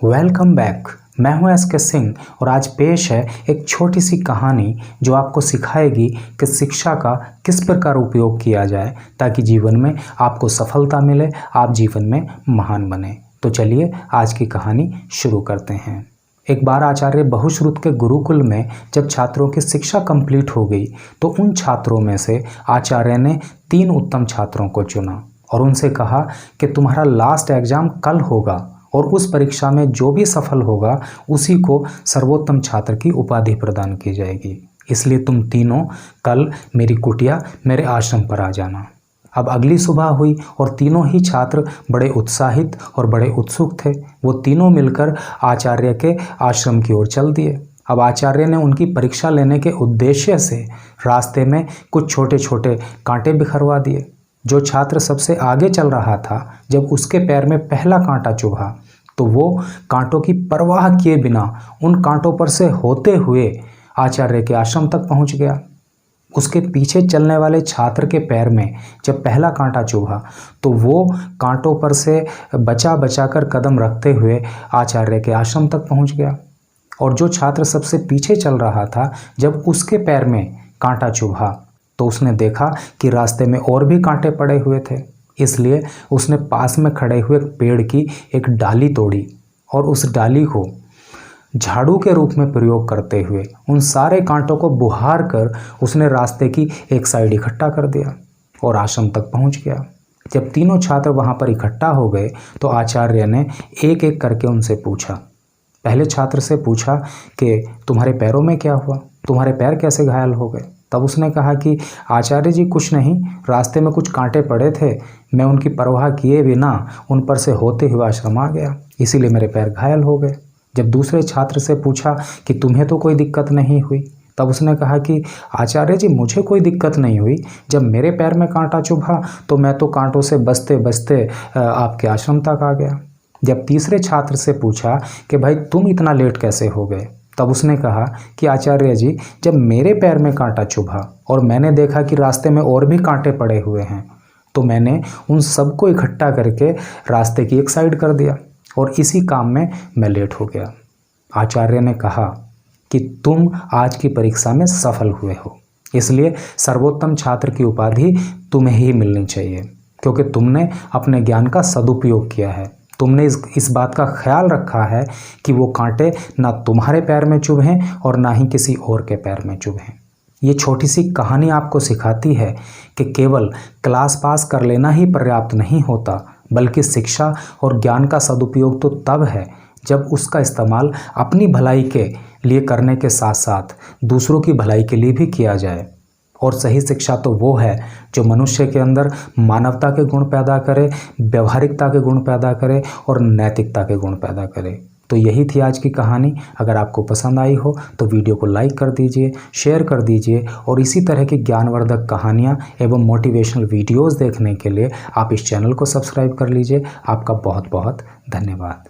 Welcome back. मैं हूं S के सिंह और आज पेश है एक छोटी सी कहानी जो आपको सिखाएगी कि शिक्षा का किस प्रकार उपयोग किया जाए ताकि जीवन में आपको सफलता मिले, आप जीवन में महान बने। तो चलिए आज की कहानी शुरू करते हैं। एक बार आचार्य बहुश्रुत के गुरुकुल में जब छात्रों की शिक्षा कंप्लीट हो गई तो उन छात्रों में से आचार्य ने 3 उत्तम छात्रों को चुना और उनसे कहा कि तुम्हारा लास्ट एग्जाम कल होगा और उस परीक्षा में जो भी सफल होगा उसी को सर्वोत्तम छात्र की उपाधि प्रदान की जाएगी। इसलिए तुम तीनों कल मेरी कुटिया मेरे आश्रम पर आ जाना। अब अगली सुबह हुई और तीनों ही छात्र बड़े उत्साहित और बड़े उत्सुक थे। वो तीनों मिलकर आचार्य के आश्रम की ओर चल दिए। अब आचार्य ने उनकी परीक्षा लेने के उद्देश्य से रास्ते में कुछ छोटे छोटे कांटे बिखरवा दिए। जो छात्र सबसे आगे चल रहा था, जब उसके पैर में पहला कांटा चुभा तो वो कांटों की परवाह किए बिना उन कांटों पर से होते हुए आचार्य के आश्रम तक पहुंच गया। उसके पीछे चलने वाले छात्र के पैर में जब पहला कांटा चुभा तो वो कांटों पर से बचा बचा कर कदम रखते हुए आचार्य के आश्रम तक पहुंच गया। और जो छात्र सबसे पीछे चल रहा था, जब उसके पैर में कांटा चुभा तो उसने देखा कि रास्ते में और भी कांटे पड़े हुए थे। इसलिए उसने पास में खड़े हुए पेड़ की एक डाली तोड़ी और उस डाली को झाड़ू के रूप में प्रयोग करते हुए उन सारे कांटों को बुहार कर उसने रास्ते की एक साइड इकट्ठा कर दिया और आश्रम तक पहुंच गया। जब तीनों छात्र वहां पर इकट्ठा हो गए तो आचार्य ने एक एक करके उनसे पूछा। पहले छात्र से पूछा कि तुम्हारे पैरों में क्या हुआ, तुम्हारे पैर कैसे घायल हो गए। तब उसने कहा कि आचार्य जी कुछ नहीं, रास्ते में कुछ कांटे पड़े थे, मैं उनकी परवाह किए बिना उन पर से होते हुए आश्रम आ गया, इसीलिए मेरे पैर घायल हो गए। जब दूसरे छात्र से पूछा कि तुम्हें तो कोई दिक्कत नहीं हुई, तब उसने कहा कि आचार्य जी मुझे कोई दिक्कत नहीं हुई, जब मेरे पैर में कांटा चुभा तो मैं तो कांटों से बचते बचते आपके आश्रम तक आ गया। जब तीसरे छात्र से पूछा कि भाई तुम इतना लेट कैसे हो गए, तब उसने कहा कि आचार्य जी जब मेरे पैर में कांटा चुभा और मैंने देखा कि रास्ते में और भी कांटे पड़े हुए हैं तो मैंने उन सबको इकट्ठा करके रास्ते की एक साइड कर दिया और इसी काम में मैं लेट हो गया। आचार्य ने कहा कि तुम आज की परीक्षा में सफल हुए हो, इसलिए सर्वोत्तम छात्र की उपाधि तुम्हें ही मिलनी चाहिए, क्योंकि तुमने अपने ज्ञान का सदुपयोग किया है। तुमने इस बात का ख्याल रखा है कि वो कांटे ना तुम्हारे पैर में चुभें और ना ही किसी और के पैर में चुभें। ये छोटी सी कहानी आपको सिखाती है कि केवल क्लास पास कर लेना ही पर्याप्त नहीं होता, बल्कि शिक्षा और ज्ञान का सदुपयोग तो तब है जब उसका इस्तेमाल अपनी भलाई के लिए करने के साथ साथ दूसरों की भलाई के लिए भी किया जाए। और सही शिक्षा तो वो है जो मनुष्य के अंदर मानवता के गुण पैदा करे, व्यवहारिकता के गुण पैदा करे और नैतिकता के गुण पैदा करे। तो यही थी आज की कहानी। अगर आपको पसंद आई हो तो वीडियो को लाइक कर दीजिए, शेयर कर दीजिए और इसी तरह की ज्ञानवर्धक कहानियाँ एवं मोटिवेशनल वीडियोज़ देखने के लिए आप इस चैनल को सब्सक्राइब कर लीजिए। आपका बहुत बहुत धन्यवाद।